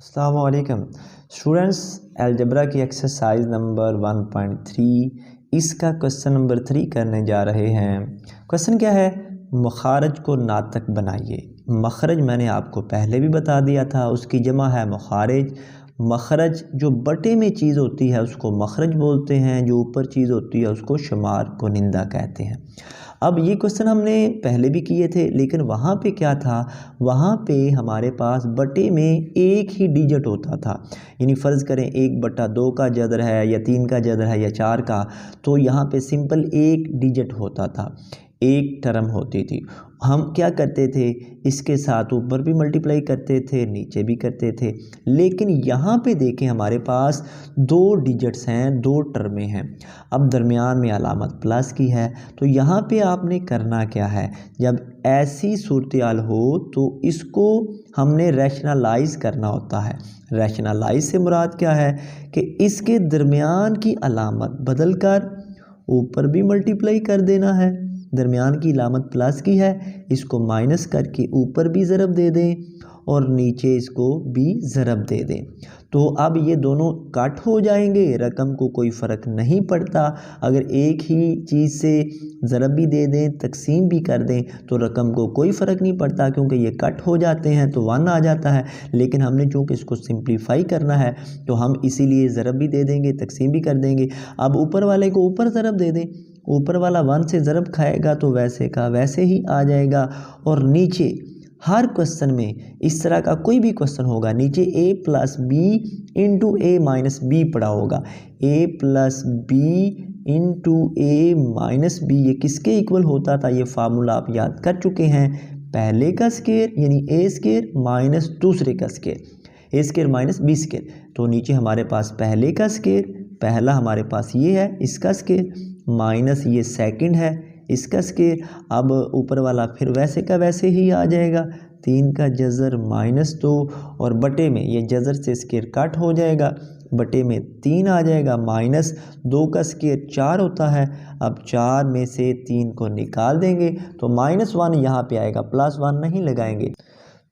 अस्सलाम वालेकुम students, algebra की एक्सरसाइज नंबर 1.3 इसका क्वेश्चन नंबर 3 करने जा रहे हैं। क्वेश्चन क्या है? मखारज को नातक बनाइए। मखरज मैंने आपको पहले भी बता दिया था, उसकी जमा है मखारज। मखरज जो बटे में चीज़ होती है उसको मखरज बोलते हैं, जो ऊपर चीज़ होती है उसको शुमार कुनिंदा कहते हैं। अब ये क्वेश्चन हमने पहले भी किए थे, लेकिन वहाँ पे क्या था, वहाँ पे हमारे पास बटे में एक ही डिजिट होता था। यानी फ़र्ज़ करें 1/2 का जदर है या 3 का जदर है या 4 का, तो यहाँ पे सिंपल एक डिजिट होता था, एक टर्म होती थी। हम क्या करते थे, इसके साथ ऊपर भी मल्टीप्लाई करते थे, नीचे भी करते थे। लेकिन यहाँ पे देखें हमारे पास 2 डिजिट्स हैं, 2 टर्में हैं। अब दरमियान में अलामत प्लस की है, तो यहाँ पे आपने करना क्या है, जब ऐसी सूरत-ए-हाल हो तो इसको हमने रैशनलाइज़ करना होता है। रैशनलाइज़ से मुराद क्या है कि इसके दरमियान की अलामत बदल कर ऊपर भी मल्टीप्लाई कर देना है। दरमियान की अलामत प्लस की है, इसको माइनस करके ऊपर भी ज़रब दे दें और नीचे इसको भी ज़रब दे दें। तो अब ये दोनों कट हो जाएंगे, रकम को कोई फ़र्क नहीं पड़ता। अगर एक ही चीज़ से ज़रब भी दे दें, तकसीम भी कर दें, तो रकम को कोई फ़र्क नहीं पड़ता, क्योंकि ये कट हो जाते हैं तो 1 आ जाता है। लेकिन हमने चूँकि इसको सिंप्लीफाई करना है तो हम इसीलिए ज़रब भी दे देंगे, तकसीम भी कर देंगे। अब ऊपर वाले को ऊपर ज़रब दे दें, ऊपर वाला 1 से ज़रब खाएगा तो वैसे का वैसे ही आ जाएगा। और नीचे हर क्वेश्चन में इस तरह का कोई भी क्वेश्चन होगा, नीचे a + b into a minus b पड़ा होगा। a + b into a minus b ये किसके इक्वल होता था, ये फार्मूला आप याद कर चुके हैं। पहले का स्केयर यानी a स्केयर माइनस दूसरे का square, a square minus b square. तो नीचे हमारे पास पहले का स्केयर, पहला हमारे पास ये है, इसका स्केयर माइनस ये सेकंड है, इसका स्केयर। अब ऊपर वाला फिर वैसे का वैसे ही आ जाएगा, 3 का जज़र -2 और बटे में ये जज़र से स्केयर कट हो जाएगा, बटे में 3 आ जाएगा, -2 का स्केयर 4 होता है। अब 4 में से 3 को निकाल देंगे तो -1 यहाँ पे आएगा, +1 नहीं लगाएंगे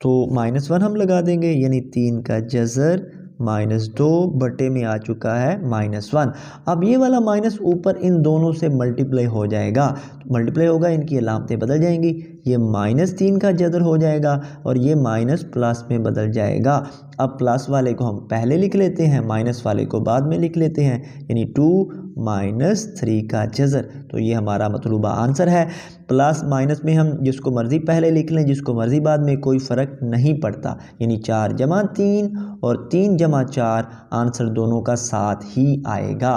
तो -1 हम लगा देंगे, यानी 3 का जज़र -2 बटे में आ चुका है -1। अब ये वाला माइनस ऊपर इन दोनों से मल्टीप्लाई हो जाएगा, तो मल्टीप्लाई होगा, इनकी अलामतें बदल जाएंगी, ये -3 का जदर हो जाएगा और ये माइनस प्लस में बदल जाएगा। अब प्लस वाले को हम पहले लिख लेते हैं, माइनस वाले को बाद में लिख लेते हैं, यानी 2 - 3 का जज़र। तो ये हमारा मतलूबा आंसर है। प्लस माइनस में हम जिसको मर्ज़ी पहले लिख लें, जिसको मर्ज़ी बाद में, कोई फ़र्क नहीं पड़ता। यानी 4 + 3 और 3 + 4 आंसर दोनों का साथ ही आएगा।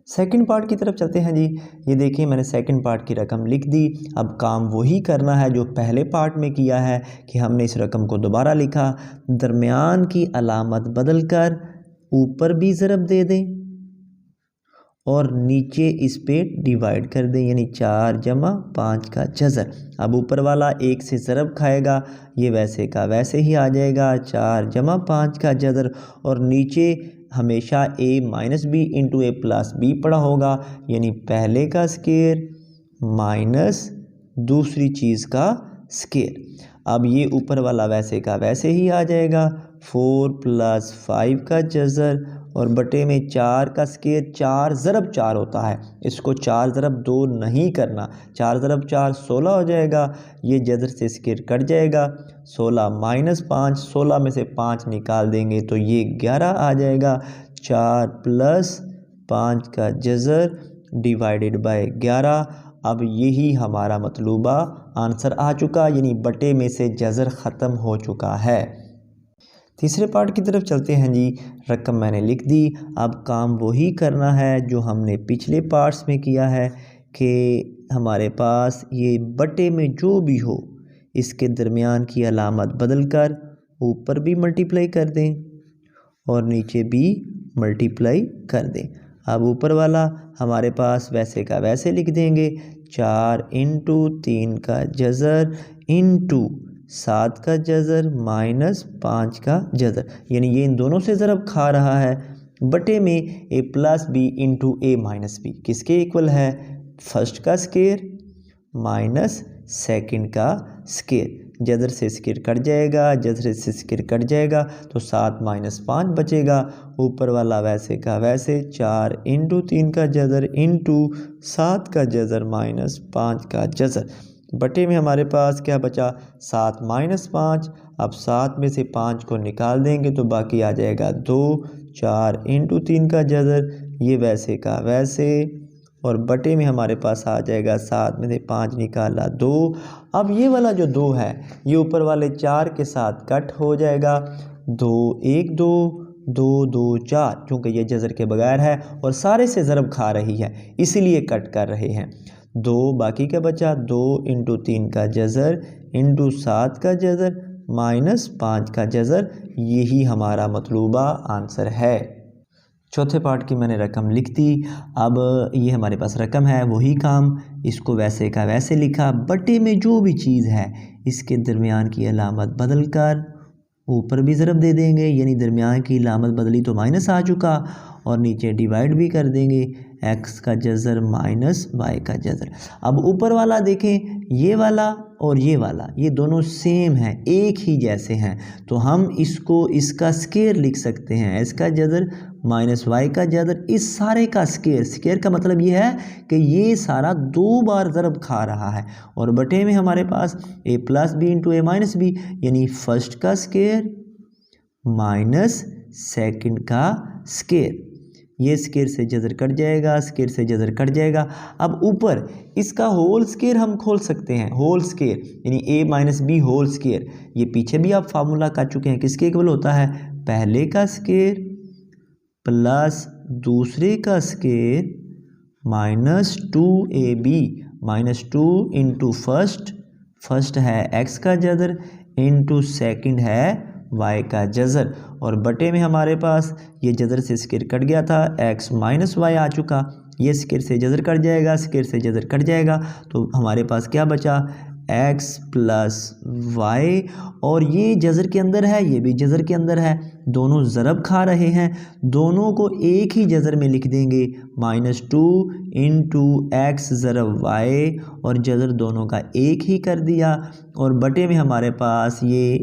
सेकंड पार्ट की तरफ चलते हैं जी। ये देखिए मैंने सेकंड पार्ट की रकम लिख दी। अब काम वही करना है जो पहले पार्ट में किया है कि हमने इस रकम को दोबारा लिखा, दरमियान की अलामत बदल कर ऊपर भी ज़रब दे दें और नीचे इस पे डिवाइड कर दें, यानी 4 + 5 का जज़र। अब ऊपर वाला 1 से ज़रब खाएगा, ये वैसे का वैसे ही आ जाएगा, 4 + 5 का जज़र। और नीचे हमेशा a - b into a + b पड़ा होगा, यानी पहले का स्केयर माइनस दूसरी चीज़ का स्केयर। अब ये ऊपर वाला वैसे का वैसे ही आ जाएगा, 4 + 5 का जज़र और बटे में 4 का स्केयर, 4 ज़रब 4 होता है, इसको 4 ज़रब 2 नहीं करना, 4 ज़रब 4 16 हो जाएगा, ये जज़र से स्केयर कट जाएगा, 16 - 5, 16 में से 5 निकाल देंगे तो ये 11 आ जाएगा। 4 + 5 का जज़र डिवाइडेड बाय 11। अब यही हमारा मतलूबा आंसर आ चुका, यानी बटे में से जज़र ख़त्म हो चुका है। तीसरे पार्ट की तरफ चलते हैं जी। रकम मैंने लिख दी, अब काम वही करना है जो हमने पिछले पार्ट्स में किया है कि हमारे पास ये बटे में जो भी हो इसके दरमियान की अलामत बदल कर ऊपर भी मल्टीप्लाई कर दें और नीचे भी मल्टीप्लाई कर दें। अब ऊपर वाला हमारे पास वैसे का वैसे लिख देंगे, 4 × 3 का जज़र इंटू 7 का जज़र -5 का जज़र, यानी ये इन दोनों से ज़रब खा रहा है, बटे में a + b into a minus b किसके इक्वल है, फर्स्ट का स्केयर माइनस सेकंड का स्केयर। जदर से स्केयर कट जाएगा, जदर से स्केयर कट जाएगा तो 7 माइनस 5 बचेगा। ऊपर वाला वैसे का वैसे 4 इंटू 3 का जदर इंटू 7 का जदर माइनस 5 का जदर। बटे में हमारे पास क्या बचा 7 माइनस 5। अब 7 में से 5 को निकाल देंगे तो बाकी आ जाएगा 2। 4 इंटू 3 का जदर, ये वैसे का वैसे, और बटे में हमारे पास आ जाएगा 7 में से 5 निकाला 2। अब ये वाला जो 2 है ये ऊपर वाले 4 के साथ कट हो जाएगा। 2 1 2 2 2 4, चूँकि ये जज़र के बगैर है और सारे से ज़रब खा रही है इसीलिए कट कर रहे हैं। 2 बाकी क्या बचा 2 इंटू 3 का जज़र इंटू 7 का जज़र माइनस 5 का जज़र, यही हमारा मतलूबा आंसर है। चौथे पार्ट की मैंने रकम लिख दी। अब ये हमारे पास रकम है, वही काम, इसको वैसे का वैसे लिखा। बटे में जो भी चीज़ है इसके दरमियान की अलामत बदल कर ऊपर भी ज़रब दे देंगे, यानी दरमियान की अलामत बदली तो माइनस आ चुका, और नीचे डिवाइड भी कर देंगे x का जज़र माइनस y का जज़र। अब ऊपर वाला देखें, ये वाला और ये वाला ये दोनों सेम हैं, एक ही जैसे हैं, तो हम इसको इसका स्केयर लिख सकते हैं, x का जज़र माइनस y का जज़र, इस सारे का स्केयर। स्केयर का मतलब ये है कि ये सारा 2 बार ज़रब खा रहा है, और बटे में हमारे पास a plus B into A minus B, यानी फर्स्ट का स्केयर माइनस सेकंड का स्केयर। ये स्केयर से जज़र कट जाएगा, स्केयर से जज़र कट जाएगा। अब ऊपर इसका होल स्केयर हम खोल सकते हैं, होल स्केयर यानी a minus B whole square. ये पीछे भी आप फार्मूला कर चुके हैं, किसके इक्वल होता है, पहले का स्केयर प्लस दूसरे का square minus 2ab minus 2 into first है x का जज़र इंटू सेकंड है y का जज़र, और बटे में हमारे पास ये जज़र से स्केयर कट गया था, x माइनस y आ चुका, ये स्केयर से जज़र कट जाएगा, स्केयर से जज़र कट जाएगा, तो हमारे पास क्या बचा x प्लस y, और ये जज़र के अंदर है, ये भी जज़र के अंदर है, दोनों ज़रब खा रहे हैं, दोनों को एक ही जज़र में लिख देंगे माइनस 2 इंटू एक्स ज़रब y, और जज़र दोनों का एक ही कर दिया, और बटे में हमारे पास ये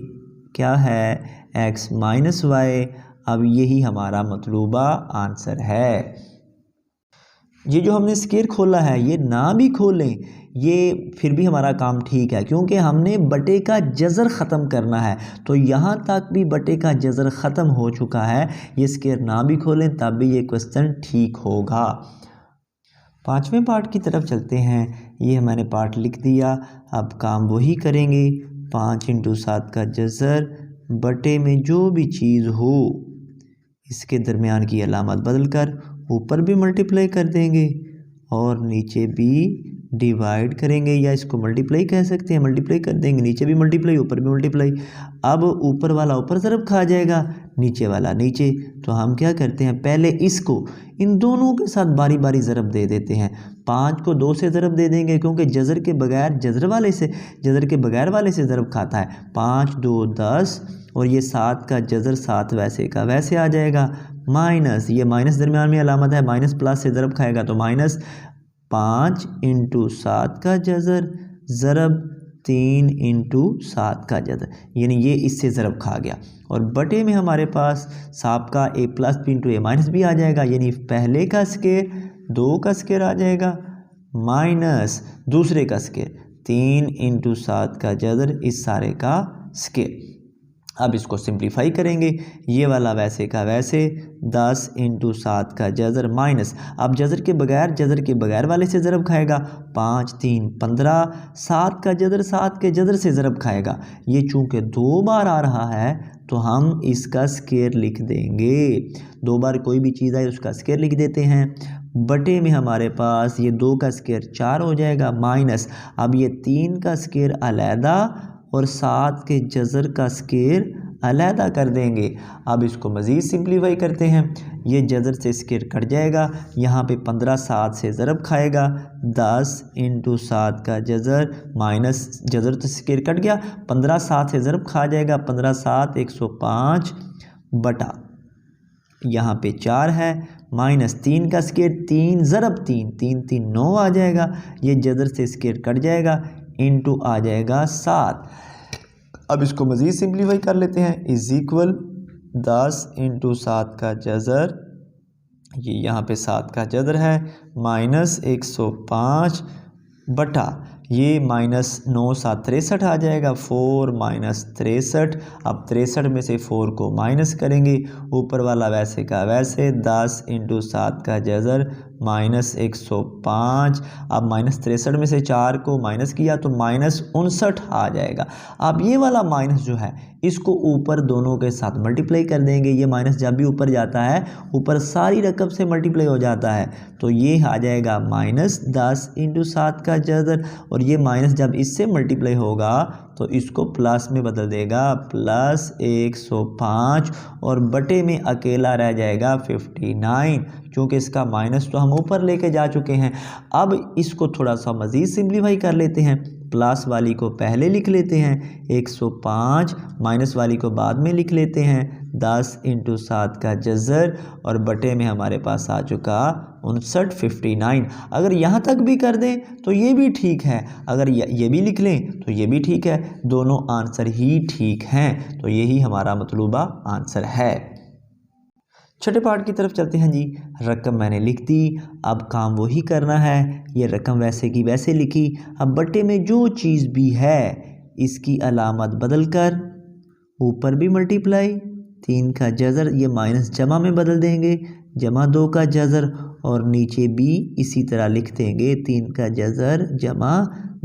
क्या है x माइनस y। अब यही हमारा मतलूबा आंसर है। ये जो हमने स्केयर खोला है ये ना भी खोलें ये फिर भी हमारा काम ठीक है, क्योंकि हमने बटे का जज़र ख़त्म करना है, तो यहाँ तक भी बटे का जज़र ख़त्म हो चुका है। ये स्केयर ना भी खोलें तब भी ये क्वेश्चन ठीक होगा। पाँचवें पार्ट की तरफ चलते हैं। ये मैंने पार्ट लिख दिया, अब काम वही करेंगे। 5 इंटू 7 का जज़र बटे में जो भी चीज़ हो इसके दरमियान की अलामत बदल कर ऊपर भी मल्टीप्लाई कर देंगे और नीचे भी डिवाइड करेंगे, या इसको मल्टीप्लाई कह सकते हैं, मल्टीप्लाई कर देंगे, नीचे भी मल्टीप्लाई ऊपर भी मल्टीप्लाई। अब ऊपर वाला ऊपर ज़रब खा जाएगा, नीचे वाला नीचे, तो हम क्या करते हैं पहले इसको इन दोनों के साथ बारी बारी ज़रब दे देते हैं। 5 को 2 से ज़रब दे देंगे क्योंकि जज़र के बगैर जज़र के बगैर वाले से ज़रब खाता है। 5 2 10, और ये 7 का जज़र 7 वैसे का वैसे आ जाएगा, माइनस ये माइनस दरमियान में अलामत है, माइनस प्लस से ज़रब खाएगा तो माइनस 5 इंटू 7 का जज़र ज़रब 3 इंटू 7 का जज़र, यानी ये इससे ज़रब खा गया। और बटे में हमारे पास साहब का a plus B into A minus b आ जाएगा, यानी पहले का स्केयर 2 का स्केयर आ जाएगा माइनस दूसरे का स्केयर 3 इंटू 7 का जज़र इस सारे का स्केयर। अब इसको सिंप्लीफाई करेंगे, ये वाला वैसे का वैसे 10 इंटू 7 का जज़र माइनस, अब जज़र के बगैर वाले से ज़रब खाएगा, 5 3 15, 7 का जज़र 7 के जज़र से ज़रब खाएगा। ये चूँकि 2 बार आ रहा है तो हम इसका स्केयर लिख देंगे, 2 बार कोई भी चीज़ आए उसका स्केयर लिख देते हैं। बटे में हमारे पास ये 2 का स्केयर 4 हो जाएगा माइनस, अब ये 3 का स्केयर अलहदा और 7 के जज़र का स्केयर अलहदा कर देंगे। अब इसको मज़ीद सिंप्लीफाई करते हैं, ये जज़र से स्केयर कट जाएगा, यहाँ पे 15 7 से ज़रब खाएगा, 10 इंटू 7 का जज़र माइनस जज़र तो स्केयर कट गया, 15 7 से ज़रब खा जाएगा, 15 7 105 बटा यहाँ पे 4 है माइनस 3 का स्केयर 3 ज़रब 3 3 3 9 आ जाएगा, ये जज़र से स्केयर कट जाएगा इंटू आ जाएगा 7। अब इसको मज़ीद सिंप्लीफाई कर लेते हैं। इज़ इक्वल 10 इंटू 7 का जज़र, ये यहाँ पे 7 का जज़र है, माइनस 105 बटा ये माइनस 9 7 63 आ जाएगा, 4 माइनस 63। अब 63 में से 4 को माइनस करेंगे, ऊपर वाला वैसे का वैसे, 10 इंटू 7 का जज़र माइनस 105। अब माइनस 63 में से 4 को माइनस किया तो माइनस 59 आ जाएगा। अब ये वाला माइनस जो है इसको ऊपर दोनों के साथ मल्टीप्लाई कर देंगे। ये माइनस जब भी ऊपर जाता है ऊपर सारी रकम से मल्टीप्लाई हो जाता है, तो ये आ जाएगा माइनस 10 इंटू 7 का जज़र, और ये माइनस जब इससे मल्टीप्लाई होगा तो इसको प्लस में बदल देगा, प्लस 105, और बटे में अकेला रह जाएगा 59, क्योंकि इसका माइनस तो हम ऊपर लेके जा चुके हैं। अब इसको थोड़ा सा मज़ीद सिंप्लीफाई कर लेते हैं। प्लस वाली को पहले लिख लेते हैं 105, माइनस वाली को बाद में लिख लेते हैं 10 इंटू 7 का जज़र, और बटे में हमारे पास आ चुका 59 59। अगर यहाँ तक भी कर दें तो ये भी ठीक है, अगर ये भी लिख लें तो ये भी ठीक है, दोनों आंसर ही ठीक हैं, तो यही हमारा मतलूबा आंसर है। छठे पार्ट की तरफ चलते हैं जी। रकम मैंने लिख दी, अब काम वही करना है, ये रकम वैसे की वैसे लिखी। अब बटे में जो चीज़ भी है इसकी अलामत बदल कर ऊपर भी मल्टीप्लाई, 3 का जज़र ये माइनस जमा में बदल देंगे, जमा 2 का जज़र, और नीचे भी इसी तरह लिख देंगे 3 का जज़र जमा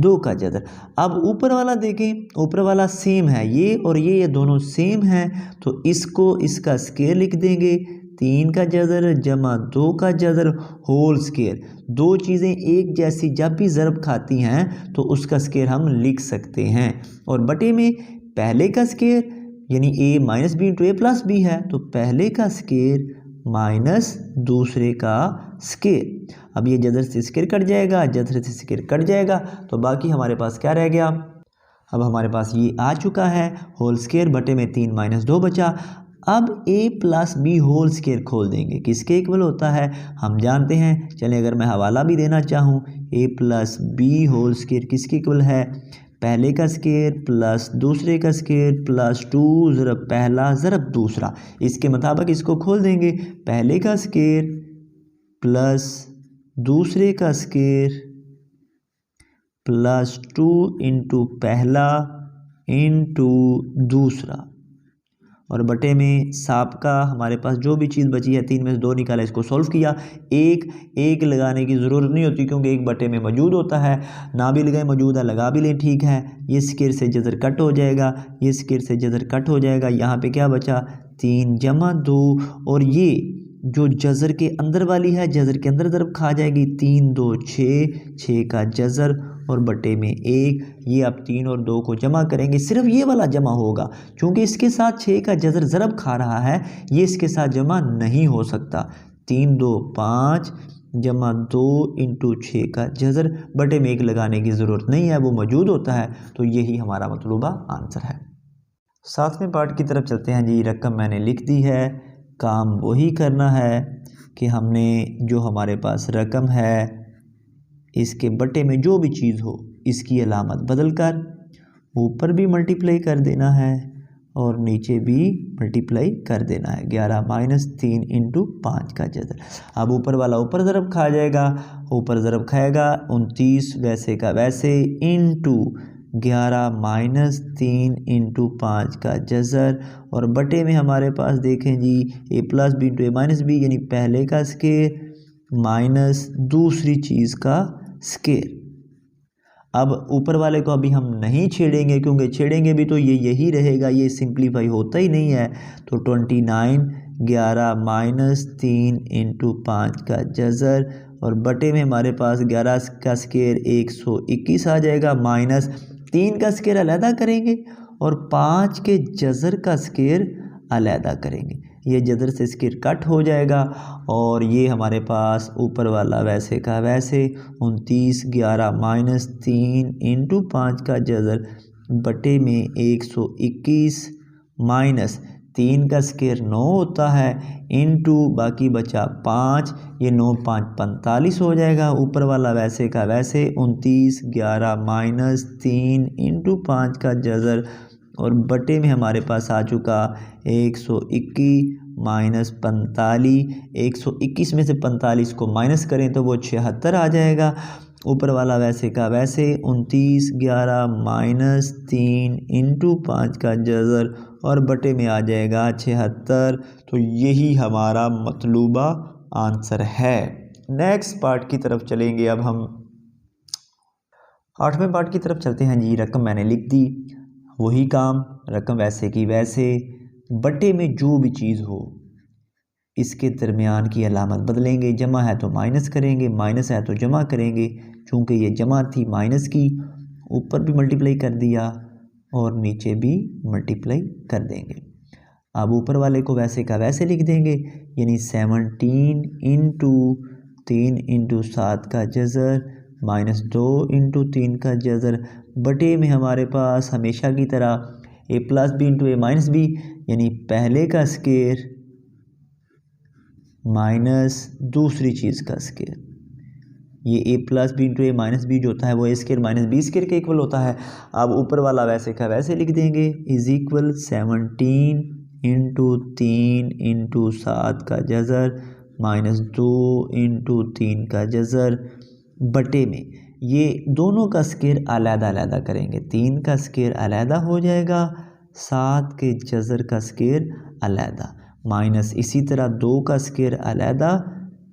2 का जज़र। अब ऊपर वाला देखें, ऊपर वाला सेम है, ये और ये दोनों सेम हैं, तो इसको इसका स्क्वायर लिख देंगे, 3 का जज़र जमा 2 का जज़र होल स्क्वायर। दो चीज़ें एक जैसी जब भी ज़रब खाती हैं तो उसका स्क्वायर हम लिख सकते हैं, और बटे में पहले का स्क्वायर यानी a minus B into A plus B है, तो पहले का स्क्वायर माइनस दूसरे का स्क्वायर। अब ये जज़र से स्क्वायर कट जाएगा, जज़र से स्क्वायर कट जाएगा, तो बाकी हमारे पास क्या रह गया। अब हमारे पास ये आ चुका है होल स्क्वायर, बटे में 3 माइनस 2 बचा। अब a plus B whole square खोल देंगे, किसके इक्वल होता है हम जानते हैं। चलें अगर मैं हवाला भी देना चाहूँ, a plus B whole square किसके इक्वल है, पहले का स्क्वायर प्लस दूसरे का स्क्वायर प्लस 2 ज़रब पहला ज़रब दूसरा। इसके मुताबिक इसको खोल देंगे, पहले का स्क्वायर प्लस दूसरे का स्क्वायर प्लस 2 इंटू पहला इंटू दूसरा, और बटे में साबका हमारे पास जो भी चीज़ बची है 3 में से 2 निकाला, इसको सॉल्व किया। एक लगाने की ज़रूरत नहीं होती क्योंकि एक बटे में मौजूद होता है, ना भी लगाए मौजूद है लगा भी लें ठीक है। ये स्क्वायर से जज़र कट हो जाएगा, ये स्क्वायर से जज़र कट हो जाएगा, यहाँ पे क्या बचा 3 जमा 2, और ये जो जज़र के अंदर वाली है जज़र के अंदर ज़रब खा जाएगी, 3 2 6 का जज़र और बटे में 1। ये अब 3 और 2 को जमा करेंगे, सिर्फ ये वाला जमा होगा क्योंकि इसके साथ 6 का जज़र ज़रब खा रहा है, ये इसके साथ जमा नहीं हो सकता। 3 2 5 जमा 2 इंटू 6 का जज़र, बटे में 1 लगाने की ज़रूरत नहीं है, वो मौजूद होता है, तो यही हमारा मतलूबा आंसर है। 7वें पार्ट की तरफ चलते हैं जी। रकम मैंने लिख दी है, काम वही करना है कि हमने जो हमारे पास रकम है इसके बटे में जो भी चीज़ हो इसकी अलामत बदल कर ऊपर भी मल्टीप्लाई कर देना है और नीचे भी मल्टीप्लाई कर देना है। 11 माइनस 3 इंटू 5 का जज़र। अब ऊपर वाला ऊपर ज़रब खा जाएगा, ऊपर ज़रब खाएगा 29 वैसे का वैसे इंटू 11 माइनस 3 इंटू 5 का जज़र, और बटे में हमारे पास देखें जी ए प्लस बी इंटू ए माइनस बी, यानी पहले का स्क्वायर माइनस दूसरी चीज़ का स्क्वायर। अब ऊपर वाले को अभी हम नहीं छेड़ेंगे क्योंकि छेड़ेंगे भी तो ये यही रहेगा, ये सिंप्लीफाई होता ही नहीं है। तो 29 11 माइनस 3 इंटू 5 का जज़र, और बटे में हमारे पास 11 का स्क्वायर 121 आ जाएगा, माइनस 3 का स्क्वायर अलहदा करेंगे और 5 के जज़र का स्क्वायर अलहदा करेंगे। ये जज़र से स्क्वायर कट हो जाएगा और ये हमारे पास ऊपर वाला वैसे का वैसे 29 11 माइनस 3 इंटू 5 का जज़र बटे में 121 माइनस 3 का स्क्वायर 9 होता है इंटू बाकी बचा 5, ये 9 5 45 हो जाएगा। ऊपर वाला वैसे का वैसे 29 11 माइनस 3 इंटू 5 का जज़र और बटे में हमारे पास आ चुका 121 माइनस 45। 121 में से 45 को माइनस करें तो वो 76 आ जाएगा। ऊपर वाला वैसे का वैसे 29 11 माइनस 3 इंटू 5 का जज़र और बटे में आ जाएगा 76। तो यही हमारा मतलूबा आंसर है। नेक्स्ट पार्ट की तरफ चलेंगे। अब हम 8वें पार्ट की तरफ चलते हैं जी। रकम मैंने लिख दी, वही काम, रकम वैसे की वैसे, बटे में जो भी चीज़ हो इसके दरमियान की अलामत बदलेंगे। जमा है तो माइनस करेंगे, माइनस है तो जमा करेंगे। चूँकि ये जमा थी माइनस की, ऊपर भी मल्टीप्लाई कर दिया और नीचे भी मल्टीप्लाई कर देंगे। अब ऊपर वाले को वैसे का वैसे लिख देंगे, यानी 17 इंटू 3 इंटू 7 का जज़र माइनस 2 इंटू 3 का जज़र बटे में हमारे पास हमेशा की तरह ए प्लस बी इंटू ए माइनस बी, यानी पहले का स्केयर माइनस दूसरी चीज़ का स्केयर। ये ए प्लस बी इंटू ए माइनस बी जो होता है वो ए स्केयर माइनस बी स्केयर के इक्वल होता है। अब ऊपर वाला वैसे का वैसे लिख देंगे, इज इक्वल 17 इंटू 3 इंटू 7 का जज़र माइनस 2 इंटू 3 का जज़र बटे में ये दोनों का स्केयर अलहदा अलहदा करेंगे। 3 का स्केयर अलहदा हो जाएगा, 7 के जज़र का स्केयर अलहदा, माइनस इसी तरह 2 का स्केयर अलहदा,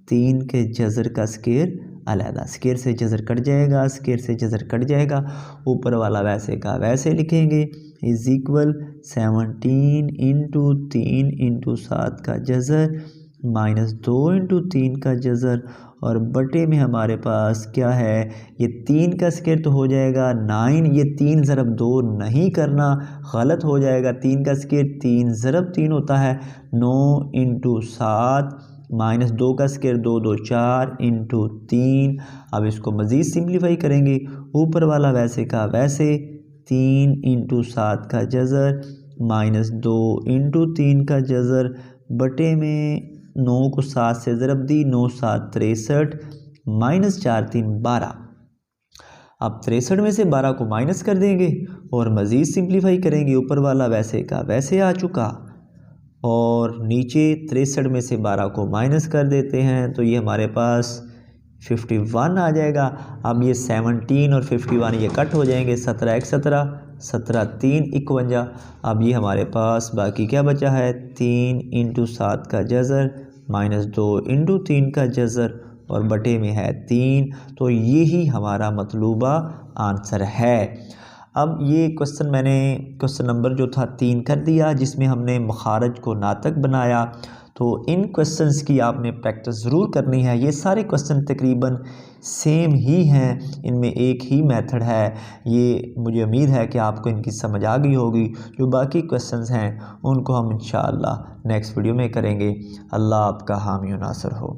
3 के जज़र का स्केयर अलहदा। स्केयर से जज़र कट जाएगा, स्केयर से जज़र कट जाएगा। ऊपर वाला वैसे का वैसे लिखेंगे, इज इक्वल 17 इंटू 3 इंटू 7 का जज़र माइनस 2 इंटू 3 का जज़र और बटे में हमारे पास क्या है, ये 3 का स्केयर तो हो जाएगा 9। ये 3 ज़रब 2 नहीं करना, गलत हो जाएगा। 3 का स्केयर 3 ज़रब 3 होता है, 9 इंटू 7 माइनस 2 का स्केयर 2 2 4 इंटू 3। अब इसको मज़ीद सिंप्लीफाई करेंगे। ऊपर वाला वैसे का वैसे 3 इंटू 7 का जज़र माइनस 2 इंटू 3 का जज़र बटे में 9 को 7 से ज़रब दी, 9 7 63 माइनस 4 3 12। अब 63 में से 12 को माइनस कर देंगे और मज़ीद सिंप्लीफाई करेंगे। ऊपर वाला वैसे का वैसे आ चुका और नीचे 63 में से 12 को माइनस कर देते हैं तो ये हमारे पास 51 आ जाएगा। अब ये 17 और 51 ये कट हो जाएंगे, 17 1 17 17 3 51। अब ये हमारे पास बाकी क्या बचा है, 3 इंटू 7 का जज़र माइनस 2 इंटू 3 का जज़र और बटे में है 3। तो यही हमारा मतलूबा आंसर है। अब ये क्वेश्चन नंबर जो था 3 कर दिया, जिसमें हमने मखारज को नातक बनाया। तो इन क्वेश्चंस की आपने प्रैक्टिस ज़रूर करनी है। ये सारे क्वेश्चन तकरीबन सेम ही हैं, इनमें एक ही मेथड है। ये मुझे उम्मीद है कि आपको इनकी समझ आ गई होगी। जो बाकी क्वेश्चंस हैं उनको हम इंशाअल्लाह नेक्स्ट वीडियो में करेंगे। अल्लाह आपका हामी व नासर हो।